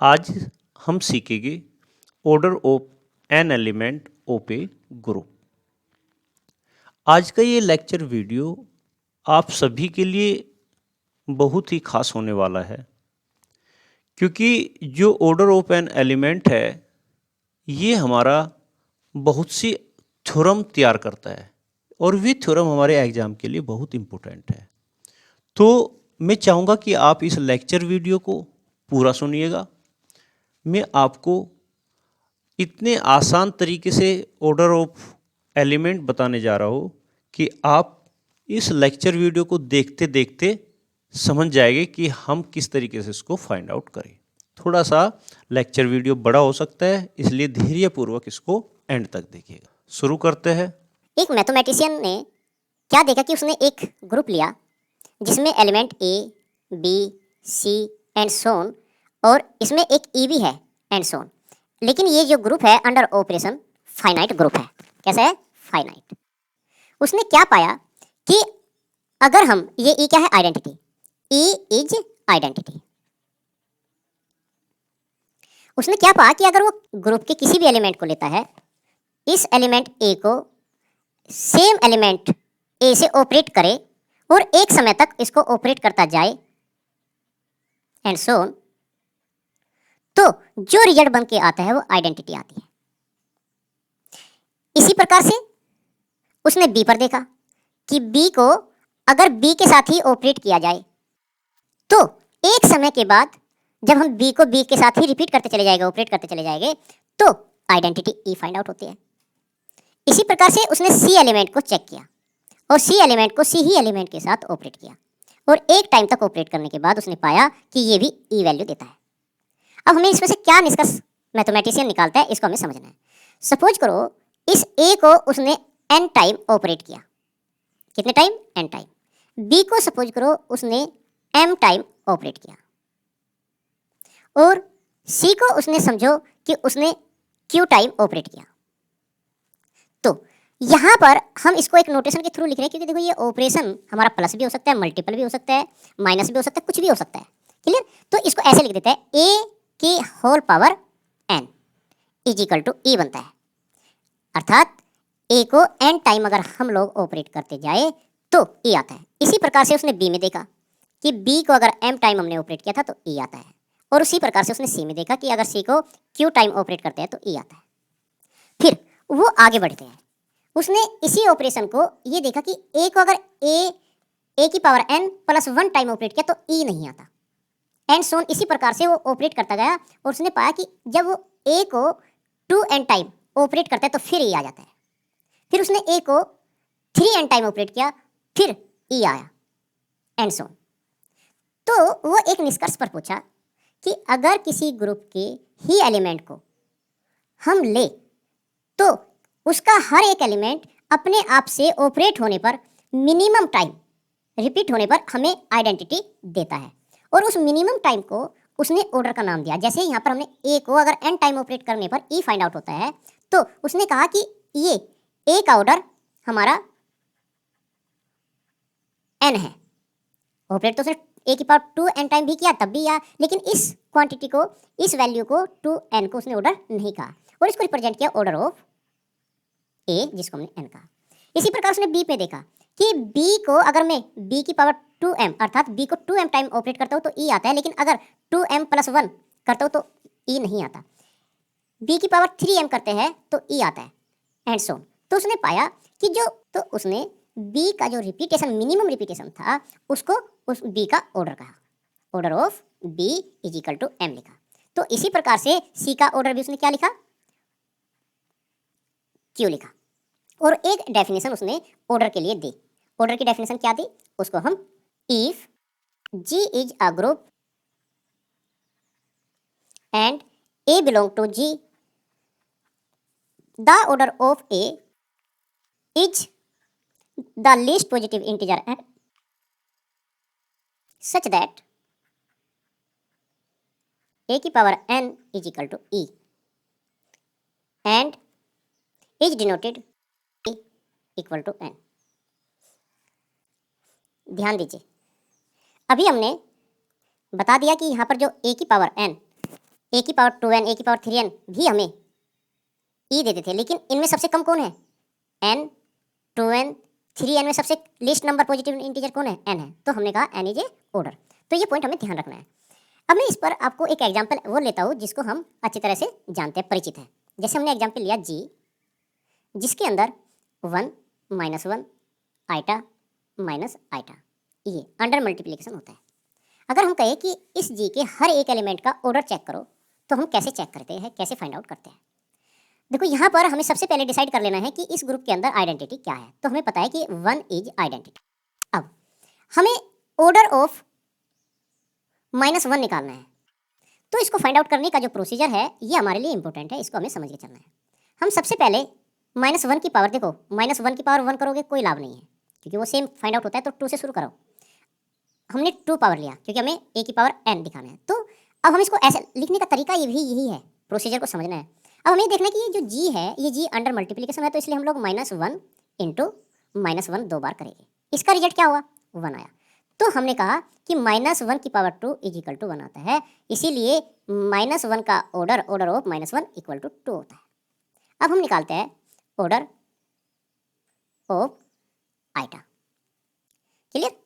आज हम सीखेंगे order of an element of A group. आज का ये लेक्चर वीडियो आप सभी के लिए बहुत ही खास होने वाला है, क्योंकि जो ऑर्डर ऑफ एन एलिमेंट है ये हमारा बहुत सी थ्योरम तैयार करता है और वे थ्योरम हमारे एग्जाम के लिए बहुत इम्पोर्टेंट है। तो मैं चाहूँगा कि आप इस लेक्चर वीडियो को पूरा सुनिएगा। मैं आपको इतने आसान तरीके से ऑर्डर ऑफ एलिमेंट बताने जा रहा हूँ कि आप इस लेक्चर वीडियो को देखते देखते समझ जाएंगे कि हम किस तरीके से इसको फाइंड आउट करें। थोड़ा सा लेक्चर वीडियो बड़ा हो सकता है, इसलिए धैर्यपूर्वक इसको एंड तक देखिएगा। शुरू करते हैं। एक मैथमेटिशियन ने क्या देखा कि उसने एक ग्रुप लिया जिसमें element A, B, C and so on और इसमें एक ई भी है एंड सोन। लेकिन ये जो ग्रुप है अंडर ऑपरेशन फाइनाइट ग्रुप है। कैसा है? फाइनाइट। उसने क्या पाया कि अगर हम ये ई क्या है? आइडेंटिटी। E is identity. उसने क्या पाया कि अगर वो ग्रुप के किसी भी एलिमेंट को लेता है, इस एलिमेंट ए को सेम एलिमेंट ए से ऑपरेट करे और एक समय तक इसको ऑपरेट करता जाए एंड सो ऑन, तो जो रिजल्ट बन के आता है वो आइडेंटिटी आती है। इसी प्रकार से उसने बी पर देखा कि बी को अगर बी के साथ ही ऑपरेट किया जाए तो एक समय के बाद जब हम बी को बी के साथ ही रिपीट करते चले जाएंगे, ऑपरेट करते चले जाएंगे, तो आइडेंटिटी ई फाइंड आउट होती है। इसी प्रकार से उसने सी एलिमेंट को चेक किया और सी एलिमेंट को सी ही एलिमेंट के साथ ऑपरेट किया और एक टाइम तक ऑपरेट करने के बाद उसने पाया कि ये भी ई वैल्यू देता है। अब हमें इसमें से क्या निष्कर्ष मैथमेटिशियन निकालता है, इसको हमें समझना है। सपोज करो इस ए को उसने एन टाइम ऑपरेट किया। कितने टाइम? N time. बी को सपोज करो उसने एम टाइम ऑपरेट किया और सी को उसने समझो कि उसने क्यू टाइम ऑपरेट किया। तो यहां पर हम इसको एक नोटेशन के थ्रू लिख रहे हैं, क्योंकि देखो ये ऑपरेशन हमारा प्लस भी हो सकता है, मल्टीपल भी हो सकता है, माइनस भी हो सकता है, कुछ भी हो सकता है। क्लियर? तो इसको ऐसे लिख देते हैं, ए की whole power N is equal to E बनता है। अर्थात ए को एन टाइम अगर हम लोग ऑपरेट करते जाए तो ई आता है। इसी प्रकार से उसने बी में देखा कि बी को अगर एम टाइम हमने ऑपरेट किया था तो ई आता है, और उसी प्रकार से उसने सी में देखा कि अगर सी को क्यू टाइम ऑपरेट करते हैं तो ई आता है। फिर वो आगे बढ़ते हैं। उसने इसी ऑपरेशन को ये देखा कि ए को अगर ए की power n plus one time operate किया तो ई नहीं आता एंड सोन। इसी प्रकार से वो ऑपरेट करता गया और उसने पाया कि जब वो ए को टू एन टाइम ऑपरेट करता है तो फिर ई आ जाता है। फिर उसने ए को थ्री एन टाइम ऑपरेट किया, फिर ई आया एंड सोन। तो वो एक निष्कर्ष पर पूछा कि अगर किसी ग्रुप के ही एलिमेंट को हम ले तो उसका हर एक एलिमेंट अपने आप से ऑपरेट होने पर मिनिमम टाइम रिपीट होने पर हमें आइडेंटिटी देता है। और उस मिनिमम टाइम को उसने ऑर्डर का नाम दिया। जैसे यहाँ पर हमने ए को अगर एन टाइम ऑपरेट करने पर ई फाइंड आउट होता है, तो उसने कहा कि ये ए का ऑर्डर हमारा एन है। ऑपरेट तो सिर्फ ए की पावर टू एन टाइम भी किया तब भी या, लेकिन इस क्वांटिटी को, इस वैल्यू को टू एन को उसने ऑर्डर नहीं कहा और इसको रिप्रेजेंट किया ऑर्डर ऑफ ए, जिसको हमने एन कहा। इसी प्रकार उसने बी पे देखा कि बी को अगर मैं बी की पावर टू एम अर्थात बी को टू एम टाइम ऑपरेट करता हूँ तो ई आता है, लेकिन अगर टू एम प्लस वन करता हूँ तो ई नहीं आता। बी की पावर थ्री एम करते हैं तो ई आता है एंड सो। तो उसने पाया कि तो उसने बी का जो रिपीटेशन, मिनिमम रिपीटेशन था, उसको उस बी का ऑर्डर कहा। Order of B is equal to M लिखा। तो इसी प्रकार से सी का ऑर्डर भी उसने क्या लिखा? क्यू लिखा। और एक डेफिनेशन उसने ऑर्डर के लिए दी। ऑर्डर की डेफिनेशन क्या दी? उसको हम if G is a group and A belong to G, the order of A is the least positive integer and such that A की power N is equal to E and is denoted equal to N. ध्यान दीजिए, अभी हमने बता दिया कि यहाँ पर जो ए की पावर एन ए की पावर 2n, ए की पावर 3n भी हमें ई देते थे, लेकिन इनमें सबसे कम कौन है? n, 2n, 3n में सबसे लीस्ट नंबर पॉजिटिव इंटीजर कौन है? n है। तो हमने कहा n इज ए ऑर्डर। तो ये पॉइंट हमें ध्यान रखना है। अब मैं इस पर आपको एक एग्जाम्पल वो लेता हूँ जिसको हम अच्छी तरह से जानते हैं, परिचित है। जैसे हमने एग्जाम्पल लिया g, जिसके अंदर 1 - 1 आइटा माइनस आइटा, ये अंडर मल्टीप्लिकेशन होता है। अगर हम कहें कि इस g के हर एक एलिमेंट का ऑर्डर चेक करो, तो हम कैसे चेक करते हैं, कैसे फाइंड आउट करते हैं? देखो, यहाँ पर हमें सबसे पहले डिसाइड कर लेना है कि इस ग्रुप के अंदर आइडेंटिटी क्या है। तो हमें पता है कि 1 इज आइडेंटिटी। अब हमें ऑर्डर ऑफ -1 निकालना है। तो इसको फाइंड आउट करने का जो प्रोसीजर है ये हमारे लिए इंपॉर्टेंट है, इसको हमें समझ के चलना है। हम सबसे पहले -1 की पावर, देखो -1 की पावर 1 करोगे कोई लाभ नहीं है, क्योंकि वो सेम फाइंड आउट होता है। तो 2 से शुरू करो। हमने 2 पावर लिया क्योंकि हमें a की पावर n दिखाना है। तो अब हम इसको ऐसे लिखने का तरीका ये भी यही है, प्रोसीजर को समझना है। अब हमें देखना है कि ये जो g है, ये g अंडर मल्टीप्लिकेशन है, तो इसलिए हम लोग -1 इंटू -1 2 बार करेंगे। इसका रिजल्ट क्या हुआ? 1 आया। तो हमने कहा कि -1 की पावर 2 इज इक्वल टू 1 आता है, इसीलिए -1 का ऑर्डर ऑफ -1 इक्वल टू 2 होता है। अब हम निकालते हैं order of iota. Clear?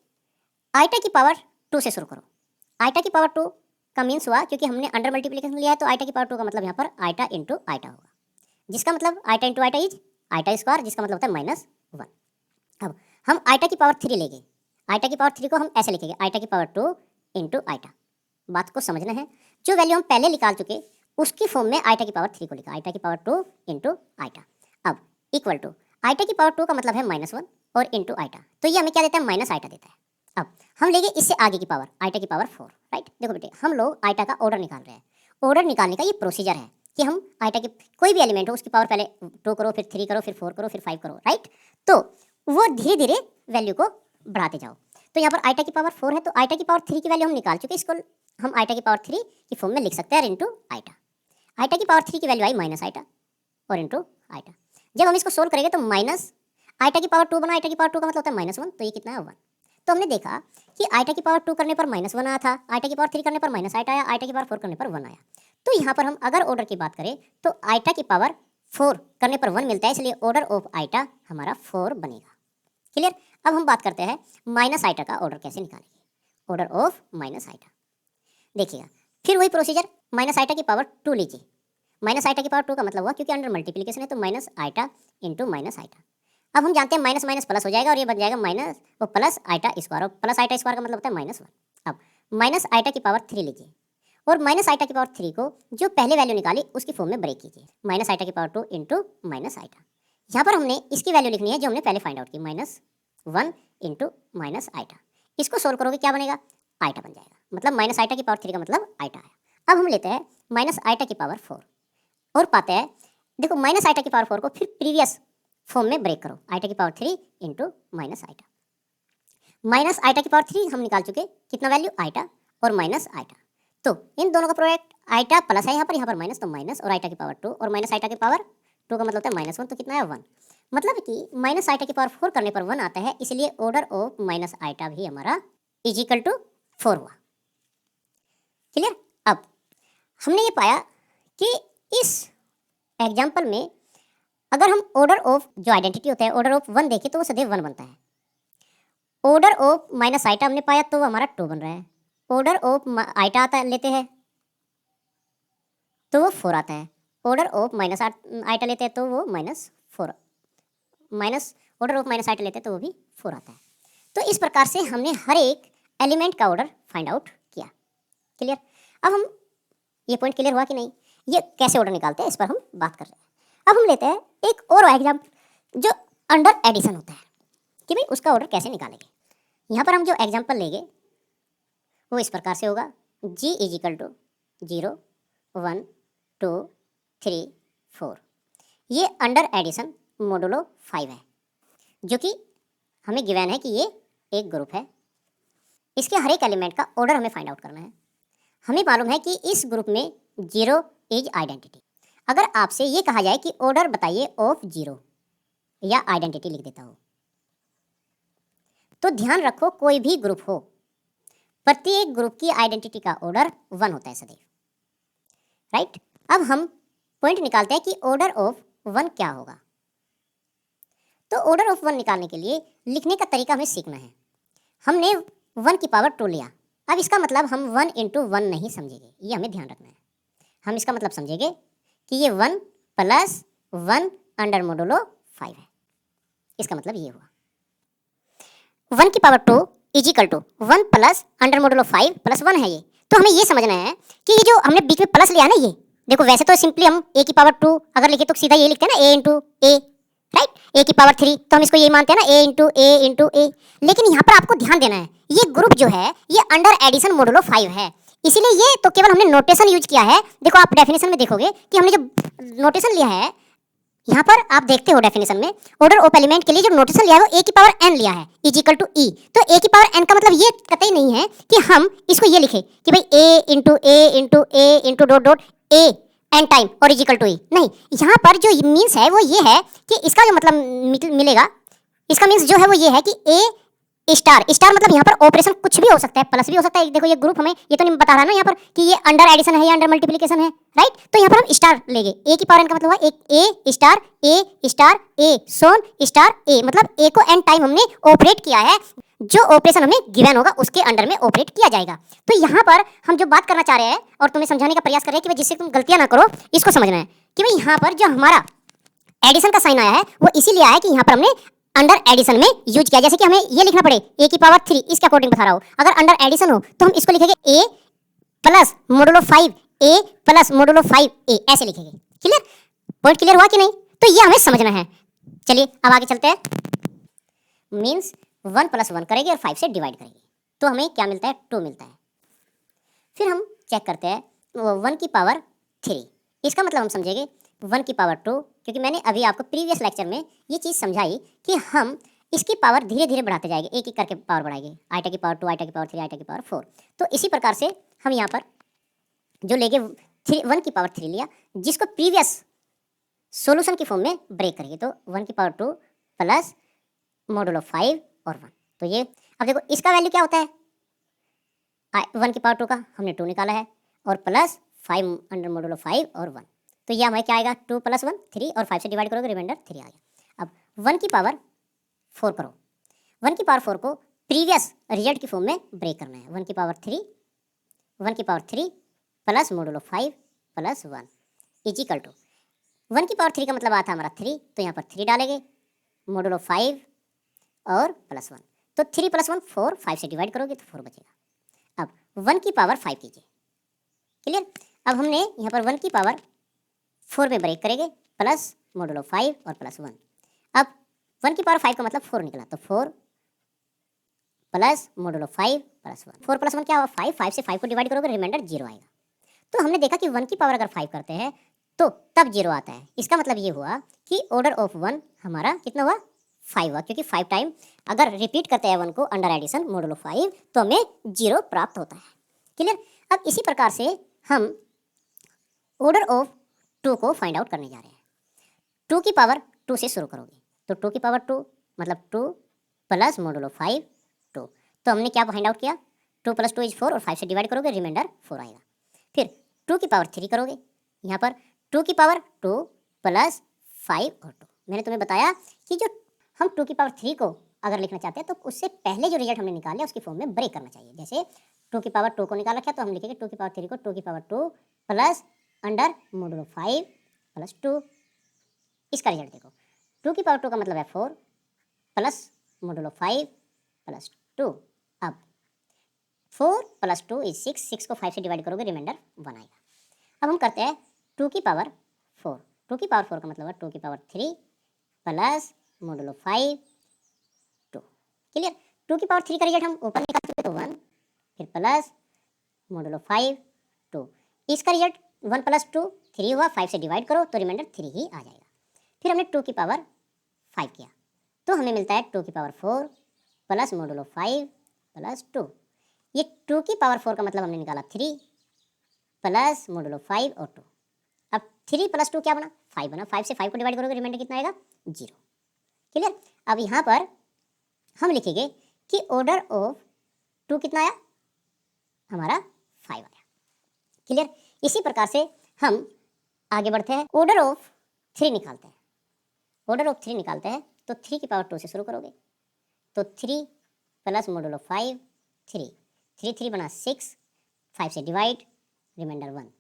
Iota की पावर 2 से शुरू करो। आइटा की पावर 2 का मीन्स हुआ, क्योंकि हमने अंडर मल्टीप्लिकेशन लिया है, तो आइटा की पावर 2 का मतलब यहाँ पर आइटा इंटू आइटा होगा, जिसका मतलब iota into iota is iota square, जिसका मतलब होता है -1। अब हम आइटा की पावर 3 लेंगे। आइटा की पावर 3 को हम ऐसे लिखेंगे, आइटा की पावर 2 इंटू आइटा। बात को समझना है, जो वैल्यू हम पहले निकाल चुके उसकी फॉर्म में आइटा की पावर 3 को लिखा, आइटा की पावर 2 इंटू आइटा। अब इक्वल टू आइटा की पावर 2 का मतलब है -1 और इंटू आइटा, तो ये हमें क्या देता है? माइनस आइटा देता है। अब हम लेंगे इससे आगे की पावर, आइटा की पावर 4, राइट? देखो बेटे, हम लोग आइटा का ऑर्डर निकाल रहे हैं। ऑर्डर निकालने का ये प्रोसीजर है कि हम आइटा के कोई भी एलिमेंट हो उसकी पावर पहले 2 करो, फिर 3 करो, फिर 4 करो, फिर 5 करो, राइट? तो वो धीरे धीरे वैल्यू को बढ़ाते जाओ। तो यहाँ पर आइटा की पावर 4 है, तो आइटा की पावर 3 की वैल्यू हम निकाल चुके, इसको हम आइटा की पावर 3 की फॉर्म में लिख सकते हैं इंटू आइटा। आइटा की पावर 3 की वैल्यू आई माइनस आइटा और इंटू आइटा। जब हम इसको सोल्व करेंगे तो माइनस आइटा की पावर 2 बना, आइटा की पावर 2 का मतलब होता है -1, तो ये कितना है? 1। तो हमने देखा कि आइटा की पावर 2 करने पर -1 आया था, आइटा की पावर 3 करने पर माइनस आइटा आया, आइटा की पावर 4 करने पर 1 आया। तो यहाँ पर हम अगर ऑर्डर की बात करें तो आइटा की पावर 4 करने पर 1 मिलता है, इसलिए ऑर्डर ऑफ आइटा हमारा 4 बनेगा। क्लियर? अब हम बात करते हैं माइनस आइटा का ऑर्डर कैसे निकालेंगे। ऑर्डर ऑफ माइनस आइटा देखिएगा, फिर वही प्रोसीजर, माइनस आइटा की पावर 2 लीजिए। माइनस आइटा की पावर 2 का मतलब हुआ, क्योंकि अंडर मल्टीप्लिकेशन है, तो minus iota into minus iota. अब हम जानते हैं माइनस माइनस प्लस हो जाएगा और ये बन जाएगा माइनस और प्लस आइटा स्क्वायर, और प्लस आइटा स्क्वायर का मतलब होता है -1। अब माइनस आइटा की पावर 3 लीजिए और माइनस आइटा की पावर 3 को जो पहले वैल्यू निकाली उसकी फॉर्म में ब्रेक कीजिए, माइनस आइटा की पावर 2 इंटू माइनस आइटा। यहाँ पर हमने इसकी वैल्यू लिखनी है जो हमने पहले फाइंड आउट की, -1 इंटू माइनस आइटा। इसको सोल्व करोगे क्या बनेगा? आइटा बन जाएगा, मतलब माइनस आइटा की पावर 3 का मतलब आइटा है। अब हम लेते हैं माइनस आइटा की पावर 4 और पाते हैं, देखो माइनस आइटा की पावर 4 को फिर प्रीवियस फॉर्म में ब्रेक करो, आइटा की power 3 into minus iota. Minus iota की पावर 3 हम निकाल चुके, कितना वैल्यू? आइटा और माइनस आइटा। तो इन दोनों का प्रोडक्ट आइटा प्लस है, यहाँ पर माइनस, तो माइनस और आइटा की पावर 2 और माइनस आइटा की पावर 2 का मतलब होता है -1, तो कितना है? 1। मतलब कि माइनस आइटा की पावर 4 करने पर 1 आता है, इसलिए ऑर्डर ऑफ माइनस आइटा भी हमारा इज इक्वल टू 4 हुआ। क्लियर? अब हमने ये पाया कि इस एग्जाम्पल में अगर हम ऑर्डर ऑफ जो आइडेंटिटी होता है ऑर्डर ऑफ 1 देखें तो वो सदैव 1 बनता है। ऑर्डर ऑफ माइनस आइटा हमने पाया तो वो हमारा 2 बन रहा है। ऑर्डर ऑफ आइटा आता लेते हैं तो वो 4 आता है। ऑर्डर ऑफ माइनस आइटा लेते हैं तो वो -4, minus order of minus iota लेते हैं तो वो भी 4 आता है। तो इस प्रकार से हमने हर एक एलिमेंट का ऑर्डर फाइंड आउट किया। क्लियर? अब हम ये पॉइंट क्लियर हुआ कि नहीं? ये कैसे ऑर्डर निकालते हैं इस पर हम बात कर रहे हैं। अब हम लेते हैं एक और एग्जाम्पल जो अंडर एडिशन होता है कि भाई उसका ऑर्डर कैसे निकालेंगे। यहाँ पर हम जो एग्जाम्पल लेंगे वो इस प्रकार से होगा, g इज इक्वल टू 0 1 2 3 4। ये अंडर एडिशन मोडुलो 5 है, जो कि हमें गिवन है कि ये एक ग्रुप है। इसके हर एक एलिमेंट का ऑर्डर हमें फाइंड आउट करना है। हमें मालूम है कि इस ग्रुप में 0 इज आइडेंटिटी। अगर आपसे ये कहा जाए कि ऑर्डर बताइए ऑफ 0 या आइडेंटिटी लिख देता हो, तो ध्यान रखो कोई भी ग्रुप हो, प्रत्येक ग्रुप की आइडेंटिटी का ऑर्डर 1 होता है सदैव। राइट। अब हम पॉइंट निकालते हैं कि ऑर्डर ऑफ 1 क्या होगा। तो ऑर्डर ऑफ 1 निकालने के लिए लिखने का तरीका हमें सीखना है। हमने 1 की पावर 2 लिया। अब इसका मतलब हम 1 इंटू 1 नहीं समझेंगे, ये हमें ध्यान रखना है। हम इसका मतलब समझेंगे कि ये 1 प्लस 1 अंडर मोडुलो 5 है। इसका मतलब ये हुआ 1 की power 2 is equal to 1 plus under modulo 5 plus 1 है ये। तो हमें ये समझना है कि ये जो हमने बीच में प्लस लिया है ना, ये देखो वैसे तो सिंपली हम a की पावर 2 अगर लिखे तो सीधा ये लिखते हैं ना a into A, right. a की पावर 3 तो हम इसको ये मानते हैं ना a इंटू ए। लेकिन यहाँ पर आपको ध्यान देना है, ये ग्रुप जो है ये अंडर एडिशन मोडुलो 5 है, इसीलिए ये तो केवल हमने नोटेशन यूज किया है। देखो आप डेफिनेशन में देखोगे कि हमने जो नोटेशन लिया है, यहाँ पर आप देखते हो डेफिनेशन में ऑर्डर ऑफ एलिमेंट के लिए जो नोटेशन लिया है वो a की पावर n लिया है इज इक्वल टू ई। तो a की पावर n का मतलब ये कतई नहीं है कि हम इसको ये लिखे कि भाई a into dot dot a n time और इज इक्वल टू ई। नहीं, यहाँ पर जो मीन्स है वो ये है कि इसका जो मतलब मिलेगा, इसका मीन्स जो है वो ये है कि a स्टार मतलब यहाँ पर ऑपरेशन कुछ भी हो सकता है, प्लस भी हो सकता है। देखो ये ग्रुप हमें ये तो नहीं बता रहा ना यहाँ पर कि ये अंडर एडिशन है या अंडर मल्टीप्लिकेशन है, राइट। तो यहाँ पर हम स्टार लेंगे, ए की पावर एन का मतलब हुआ एक ए स्टार ए सोन स्टार ए, मतलब ए को एन टाइम हमने ऑपरेट किया है, जो ऑपरेशन हमें गिवन होगा उसके अंडर में ऑपरेट किया जाएगा। तो यहाँ पर हम जो बात करना चाह रहे हैं और तुम्हें समझाने का प्रयास कर रहे हैं कि जिससे तुम गलतियां ना करो, इसको समझना है कि भाई यहाँ पर जो हमारा एडिशन का साइन आया है वो इसीलिए आया है कि यहाँ पर हमने अंडर एडिशन में यूज किया। जैसे कि हमें ये लिखना पड़े a की पावर 3, इसके अकॉर्डिंग बता रहा हूं, अगर अंडर एडिशन हो तो हम इसको लिखेंगे a plus modulo 5 a plus modulo 5 a, ऐसे लिखेंगे। क्लियर? पॉइंट क्लियर हुआ कि नहीं? तो ये हमें समझना है। चलिए अब आगे चलते हैं। मीन्स 1 प्लस 1 करेंगे और 5 से डिवाइड करेंगे तो हमें क्या मिलता है, 2 मिलता है। फिर हम चेक करते हैं 1 की पावर 3, इसका मतलब हम समझेंगे 1 की पावर 2, क्योंकि मैंने अभी आपको प्रीवियस लेक्चर में ये चीज़ समझाई कि हम इसकी पावर धीरे धीरे बढ़ाते जाएंगे, एक एक करके पावर बढ़ाएंगे, आइटा की पावर 2, आइटा की पावर 3, आइटा की पावर 4। तो इसी प्रकार से हम यहाँ पर जो लेंगे 1 की पावर 3 लिया, जिसको प्रीवियस सॉल्यूशन की फॉर्म में ब्रेक करेंगे तो 1 की पावर 2 प्लस मोडुलो 5 और 1। तो ये अब देखो इसका वैल्यू क्या होता है, 1 की पावर 2 का हमने 2 निकाला है और प्लस 5 अंडर मोडुलो 5 और 1। तो ये हमारे क्या आएगा, 2 प्लस 1 3 और 5 से डिवाइड करोगे रिमाइंडर 3 आ गया। अब 1 की पावर 4 करो, 1 की पावर 4 को प्रीवियस रिजल्ट की फॉर्म में ब्रेक करना है। 1 की power 3 plus modulo 5 plus 1 is equal to 1 की पावर 3 का मतलब आता है हमारा 3, तो यहाँ पर 3 डालेंगे, मोडुलो 5 और प्लस 1, तो 3 प्लस 1 4, 5 से डिवाइड करोगे तो 4 बचेगा। अब 1 की पावर 5 कीजिए। क्लियर? अब हमने यहाँ पर 1 की पावर 4 में ब्रेक करेंगे, प्लस मोडुलो 5 और प्लस 1। अब 1 की पावर 5 का मतलब 4 निकला, तो 4 प्लस मोडुलो 5 प्लस 1। 4 प्लस 1 क्या होगा, 5, 5 से 5 को डिवाइड करोगे रिमाइंडर 0 आएगा। तो हमने देखा कि 1 की पावर अगर 5 करते हैं तो तब 0 आता है। इसका मतलब ये हुआ कि ऑर्डर ऑफ 1 हमारा कितना हुआ, 5 हुआ, क्योंकि 5 टाइम अगर रिपीट करते हैं 1 को अंडर एडिशन मोडुलो 5 तो हमें 0 प्राप्त होता है। क्लियर? अब इसी प्रकार से हम ऑर्डर ऑफ 2 को फाइंड आउट करने जा रहे हैं। 2 की पावर 2 से शुरू करोगे तो 2 की पावर 2 मतलब 2 प्लस मोडुलो 5 2। तो हमने क्या फाइंड आउट किया, 2 प्लस 2 इज 4 और 5 से डिवाइड करोगे रिमाइंडर 4 आएगा। फिर 2 की पावर 3 करोगे, यहाँ पर 2 की पावर 2 प्लस 5 और 2। मैंने तुम्हें बताया कि जो हम 2 की पावर 3 को अगर लिखना चाहते हैं तो उससे पहले जो रिजल्ट हमने निकाला उसकी फॉर्म में ब्रेक करना चाहिए। जैसे 2 की पावर 2 को निकाल रखा है तो हम लिखेंगे 2 की पावर 3 को 2 की power 2 plus under modulo 5 plus 2। इसका रिजल्ट देखो, 2 की पावर 2 का मतलब है 4 प्लस मोडुलो 5 प्लस 2। अब 4 प्लस 2 इज 6, 6 को 5 से डिवाइड करोगे रिमाइंडर 1 आएगा। अब हम करते हैं 2 की पावर 4, 2 की पावर 4 का मतलब है 2 की पावर 3 प्लस मोडुलो 5 2। क्लियर? 2 की पावर 3 का रिजल्ट हम ऊपर निकाल चुके तो 1, फिर प्लस मोडुलो 5 2। इसका रिजल्ट 1 प्लस 2 3 हुआ, 5 से डिवाइड करो तो रिमाइंडर 3 ही आ जाएगा। फिर हमने 2 की पावर 5 किया तो हमें मिलता है 2 की पावर 4 प्लस मोडुलो 5 प्लस 2। ये 2 की पावर 4 का मतलब हमने निकाला 3 प्लस मोडुलो 5 और 2। अब 3 प्लस 2 क्या बना, 5 बना, 5 से 5 को डिवाइड करोगे रिमाइंडर कितना आएगा, 0। क्लियर? अब यहाँ पर हम लिखेंगे कि ऑर्डर ऑफ 2 कितना आया, हमारा 5 आया। क्लियर? इसी प्रकार से हम आगे बढ़ते हैं, ऑर्डर ऑफ 3 निकालते हैं। ऑर्डर ऑफ 3 निकालते हैं तो 3 की पावर 2 से शुरू करोगे, तो 3 प्लस मॉडुलो 5 3, 3 3 बना 6, 5 से डिवाइड, रिमाइंडर 1।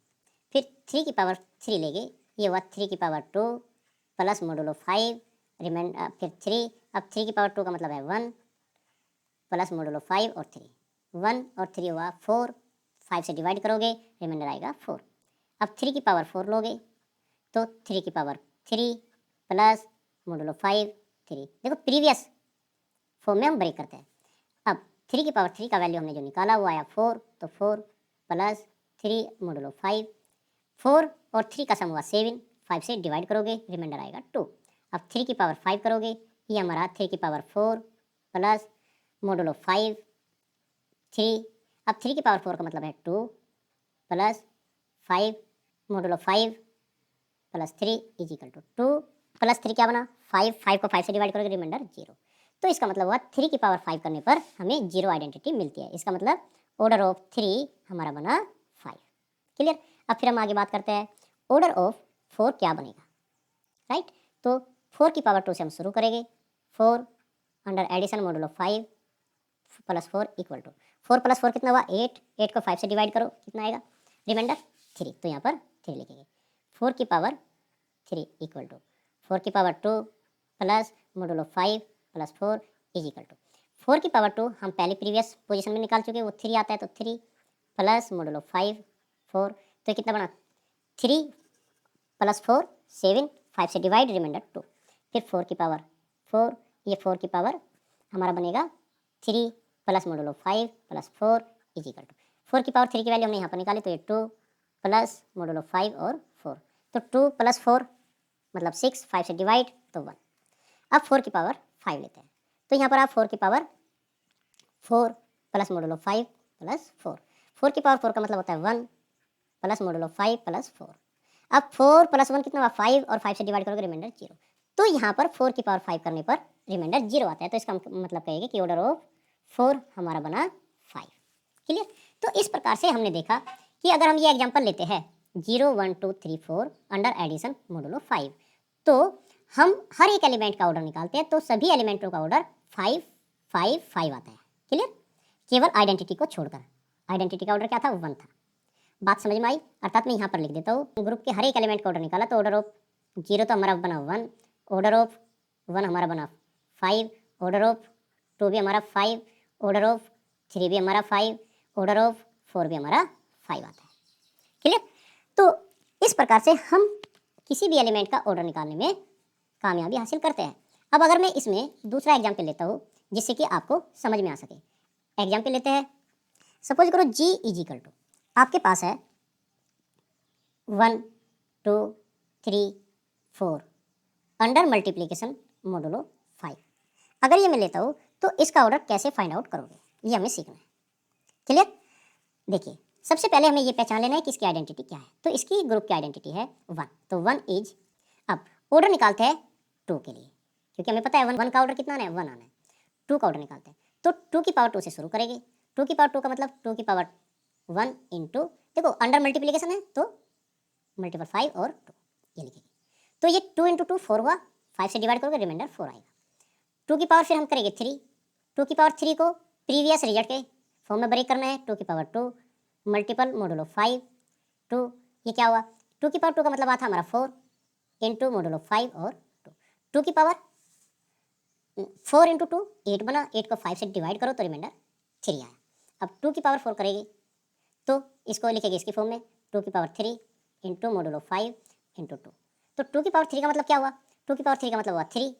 फिर 3 की पावर 3 लेंगे, ये हुआ 3 की पावर 2 प्लस मॉडुलो 5 रिमाइंडर, फिर 3, अब 3 की पावर 2 का मतलब है 1 प्लस मॉडुलो 5 और 3, 1 और 3 हुआ 4, 5 से डिवाइड करोगे, रिमाइंडर आएगा 4। अब 3 की पावर 4 लोगे तो 3 की पावर 3 प्लस मॉडुलो 5 3। देखो प्रीवियस फॉर्म में हम ब्रेक करते हैं। अब 3 की पावर 3 का वैल्यू हमने जो निकाला वो आया 4, तो 4 प्लस 3 मॉडुलो 5, 4 और 3 का सम हुआ 7, 5 से डिवाइड करोगे, रिमाइंडर आएगा 2। अब 3 की पावर 5 करोगे, ये हमारा 3 की पावर 4 प्लस मॉडुलो 5 3। अब 3 की पावर 4 का मतलब है 2 plus 5 modulo 5 plus 3 is equal to 2 plus 3 क्या बना 5, 5 को 5 से डिवाइड करोगे, रिमाइंडर 0। तो इसका मतलब हुआ 3 की पावर 5 करने पर हमें 0 आइडेंटिटी मिलती है। इसका मतलब ऑर्डर ऑफ 3 हमारा बना 5। क्लियर। अब फिर हम आगे बात करते हैं ऑर्डर ऑफ 4 क्या बनेगा, राइट। तो 4 की पावर 2 से हम शुरू करेंगे, 4 under addition modulo 5 plus 4 equal to 4 plus 4 कितना हुआ 8, 8 को 5 से डिवाइड करो, कितना आएगा, रिमाइंडर 3। तो यहाँ पर 3 लिखेंगे। 4 की पावर 3 इक्वल टू 4 की power 2 plus modulo 5 plus 4 is equal to 4 की पावर 2 हम पहले प्रीवियस पोजीशन में निकाल चुके, वो 3 आता है, तो 3 प्लस मॉडुलो 5 4, तो कितना बना 3 प्लस 4 7, 5 से डिवाइड, रिमाइंडर 2। फिर 4 की पावर 4, ये 4 की पावर हमारा बनेगा 3 plus modulo 5 plus 4 is equal to 4 की पावर 3 की वैल्यू हमने यहाँ पर निकाली, तो ये 2 प्लस मॉडुलो 5 और 4, तो 2 प्लस 4 मतलब 6, 5 से डिवाइड तो 1। अब 4 की पावर 5 लेते हैं, तो यहाँ पर आप 4 की पावर 4 प्लस मॉडुलो 5 प्लस 4, 4 की पावर 4 का मतलब होता है 1 प्लस मॉडुलो 5 प्लस 4। अब 4 प्लस 1 कितना हुआ 5, और 5 से डिवाइड करोगे, रिमाइंडर 0। तो यहाँ पर 4 की पावर 5 करने पर रिमाइंडर 0 आता है, तो इसका मतलब कहेंगे कि ऑर्डर ऑफ 4 हमारा बना 5। क्लियर। तो इस प्रकार से हमने देखा कि अगर हम ये एग्जांपल लेते हैं 0 1 2 3 4 अंडर एडिशन मॉडुलो 5, तो हम हर एक एलिमेंट का ऑर्डर निकालते हैं, तो सभी एलिमेंटों का ऑर्डर 5 5 5 आता है। क्लियर। केवल आइडेंटिटी को छोड़कर, आइडेंटिटी का ऑर्डर क्या था 1 था। बात समझ में आई। अर्थात मैं यहाँ पर लिख देता हूँ, ग्रुप के हर एक एलिमेंट का ऑर्डर निकाला, तो ऑर्डर ऑफ 0 तो हमारा बना 1, ऑर्डर ऑफ 1 हमारा बना 5, ऑर्डर ऑफ 2 भी हमारा 5, ऑर्डर ऑफ 3 भी हमारा 5, ऑर्डर ऑफ 4 भी हमारा 5 आता है। क्लियर। तो इस प्रकार से हम किसी भी एलिमेंट का ऑर्डर निकालने में कामयाबी हासिल करते हैं। अब अगर मैं इसमें दूसरा एग्जाम्पल लेता हूँ जिससे कि आपको समझ में आ सके। एग्जाम्पल लेते हैं, सपोज करो g इज इक्वल टू, आपके पास है 1 2 3 4 अंडर मल्टीप्लिकेशन मॉडुलो 5। अगर ये मैं लेता हूँ तो इसका ऑर्डर कैसे फाइंड आउट करोगे, ये हमें सीखना है। क्लियर। देखिए, सबसे पहले हमें ये पहचान लेना है कि इसकी आइडेंटिटी क्या है। तो इसकी ग्रुप की आइडेंटिटी है 1, तो 1 इज, अब ऑर्डर निकालते हैं 2 के लिए, क्योंकि हमें पता है 1 का ऑर्डर कितना आना है 1 आना है। 2 का ऑर्डर निकालते हैं, तो 2 की पावर 2 से शुरू करेंगे। 2 की पावर 2 का मतलब 2 की पावर 1 इंटू, देखो अंडर मल्टीप्लिकेशन है तो मल्टीपल 5 और 2 ये लिखेंगे। तो ये 2 इंटू 2 4 हुआ, 5 से डिवाइड करोगे, रिमाइंडर 4 आएगा। 2 की पावर फिर हम करेंगे 3, 2 की पावर 3 को प्रीवियस रिजल्ट के फॉर्म में ब्रेक करना है, 2 की पावर 2 मल्टीपल मॉडुलो 5 2, ये क्या हुआ 2 की पावर 2 का मतलब आता हमारा 4 इंटू मॉडुलो 5 और 2, 2 की पावर 4 इंटू 2 8 बना, 8 को 5 से डिवाइड करो तो रिमाइंडर 3 आया। अब 2 की पावर 4 करेगी तो इसको लिखेंगे इसकी फॉर्म में 2 की पावर 3 इंटू मॉडुलो 5 इंटू 2, तो 2 की पावर 3 का मतलब क्या हुआ 2 की पावर 3 का मतलब हुआ 3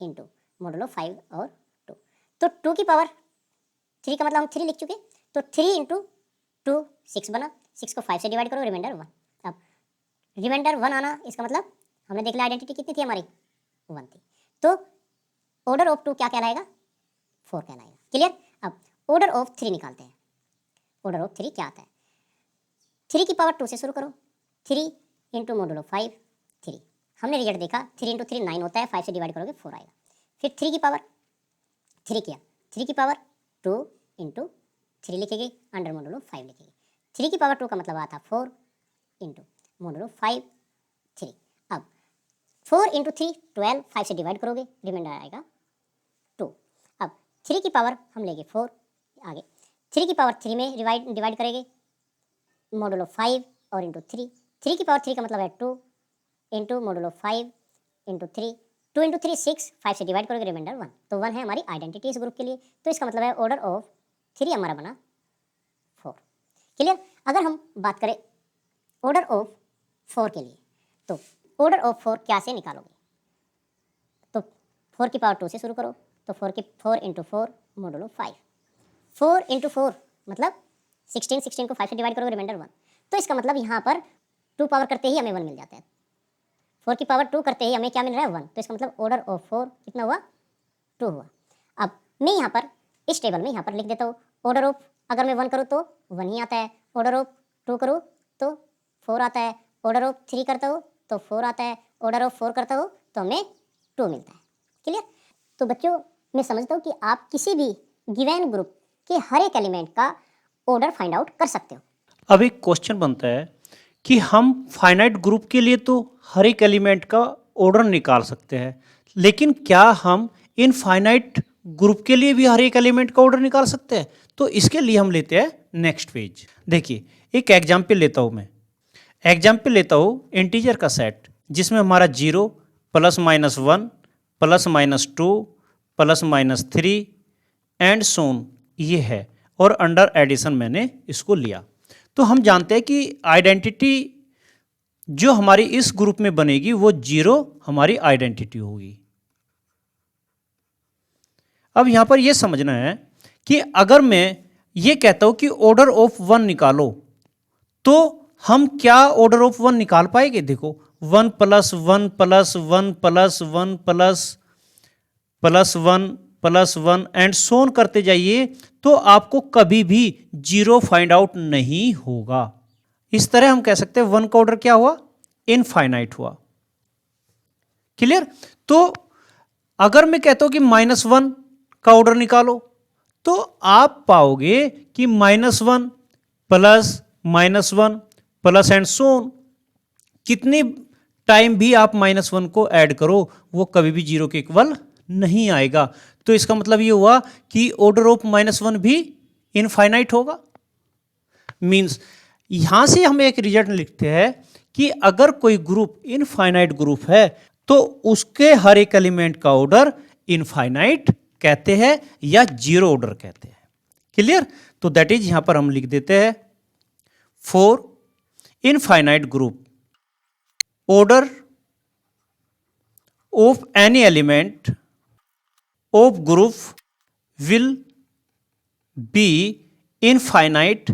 इंटू मॉडुलो 5 और 2, तो 2 की पावर 3 का मतलब हम 3 लिख चुके, तो 3 इंटू 2 6 बना, 6 को 5 से डिवाइड करो, रिमाइंडर 1। अब रिमाइंडर 1 आना, इसका मतलब हमने देख लिया आइडेंटिटी कितनी थी हमारी 1 थी, तो ऑर्डर ऑफ 2 क्या कहलाएगा 4 कहलाएगा। क्लियर। अब ऑर्डर ऑफ 3 निकालते हैं, ऑर्डर ऑफ 3 क्या आता है, 3 की पावर 2 से शुरू करो, 3 इंटू मॉडुलो 5 3, हमने रिजल्ट देखा 3 इंटू 3 9 होता है, 5 से डिवाइड करोगे 4 आएगा। फिर 3 की पावर 3 किया, 3 की पावर 2 इंटू 3 लिखेंगे, अंडर मॉडुलो 5 लिखेंगे। 3 की पावर 2 का मतलब आता 4 इंटू मोडुलो 5 3। अब 4 इंटू 3 12, 5 से डिवाइड करोगे रिमाइंडर आएगा 2। अब 3 की पावर हम लेंगे 4, आगे 3 की पावर 3 में डिवाइड करेंगे मोडुलो 5 और इंटू 3। 3 की पावर 3 का मतलब है 2 इंटू मोडुलो 5 इंटू 3। 2 इंटू 3 6, 5 से डिवाइड करोगे रिमाइंडर 1। तो 1 है हमारी आइडेंटिटी इस ग्रुप के लिए, तो इसका मतलब है ऑर्डर ऑफ 3 हमारा बना 4। क्लियर। अगर हम बात करें ऑर्डर ऑफ 4 के लिए, तो ऑर्डर ऑफ 4 क्या से निकालोगे? तो 4 की पावर 2 से शुरू करो, तो 4 इंटू 4 मोडुलो 5। 4 इंटू 4 मतलब 16, 16 को 5 से डिवाइड करोगे रिमाइंडर 1। तो इसका मतलब यहाँ पर 2 पावर करते ही हमें 1 मिल जाता है। 4 की पावर 2 करते ही हमें क्या मिल रहा है 1। तो इसका मतलब ऑर्डर ऑफ 4 कितना हुआ 2 हुआ। अब मैं यहाँ पर इस टेबल में यहाँ पर लिख देता हूँ ऑर्डर ऑफ, अगर मैं 1 करूँ तो 1 ही आता है, ऑर्डर ऑफ 2 करूँ तो 4 आता है, ऑर्डर ऑफ 3 करता हूँ तो 4 आता है, ऑर्डर ऑफ 4 करता हूँ तो हमें 2 मिलता है। क्लियर। तो बच्चों मैं समझता हूँ कि आप किसी भी गिवन ग्रुप के हर एक एलिमेंट का ऑर्डर फाइंड आउट कर सकते हो। अब एक क्वेश्चन बनता है कि हम फाइनाइट ग्रुप के लिए तो हर एक एलिमेंट का ऑर्डर निकाल सकते हैं, लेकिन क्या हम इनफाइनाइट ग्रुप के लिए भी हर एक एलिमेंट का ऑर्डर निकाल सकते हैं? तो इसके लिए हम लेते हैं नेक्स्ट पेज। देखिए एक एग्जाम्पल लेता हूँ मैं। एग्जाम्पल लेता हूँ इंटीजर का सेट जिसमें हमारा 0 plus minus 1 plus minus 2 plus minus 3 and so on ये है, और अंडर एडिशन मैंने इसको लिया। तो हम जानते हैं कि आइडेंटिटी जो हमारी इस ग्रुप में बनेगी वो 0 हमारी आइडेंटिटी होगी। अब यहां पर यह समझना है कि अगर मैं ये कहता हूं कि ऑर्डर ऑफ 1 निकालो, तो हम क्या ऑर्डर ऑफ 1 निकाल पाएंगे? देखो 1 plus 1 plus 1 plus 1 plus 1 plus 1 and so on करते जाइए, तो आपको कभी भी 0 फाइंड आउट नहीं होगा। इस तरह हम कह सकते हैं 1 का ऑर्डर क्या हुआ? इनफाइनाइट हुआ। क्लियर। तो अगर मैं कहता हूं कि -1 का ऑर्डर निकालो, तो आप पाओगे कि -1 प्लस एंड सोन, कितने टाइम भी आप -1 को ऐड करो वो कभी भी 0 के इक्वल नहीं आएगा। तो इसका मतलब ये हुआ कि ऑर्डर ऑफ -1 भी इनफाइनाइट होगा। मींस यहां से हम एक रिजल्ट लिखते हैं कि अगर कोई ग्रुप इनफाइनाइट ग्रुप है तो उसके हर एक एलिमेंट का ऑर्डर इनफाइनाइट कहते हैं या 0 ऑर्डर कहते हैं। क्लियर। तो दैट इज यहां पर हम लिख देते हैं for infinite group order of any element of group will be infinite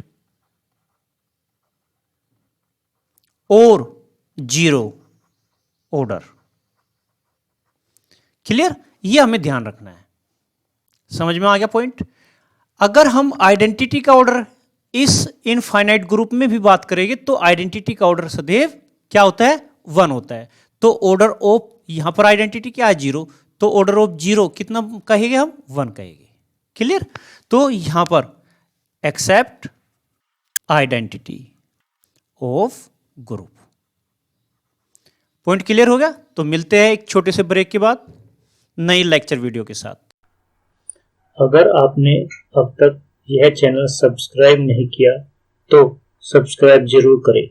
or 0 order। Clear. ये हमें ध्यान रखना है। समझ में आ गया पॉइंट। अगर हम आइडेंटिटी का ऑर्डर इस इनफाइनाइट ग्रुप में भी बात करेंगे तो आइडेंटिटी का ऑर्डर सदैव क्या होता है? 1 होता है। तो ऑर्डर ऑफ, यहां पर आइडेंटिटी क्या है? 0। तो ऑर्डर ऑफ 0 कितना कहेंगे हम? 1 कहेंगे। क्लियर। तो यहां पर except identity of group. Point clear हो गया। तो मिलते हैं एक छोटे से ब्रेक के बाद नई लेक्चर वीडियो के साथ। अगर आपने अब तक यह चैनल सब्सक्राइब नहीं किया तो सब्सक्राइब जरूर करें।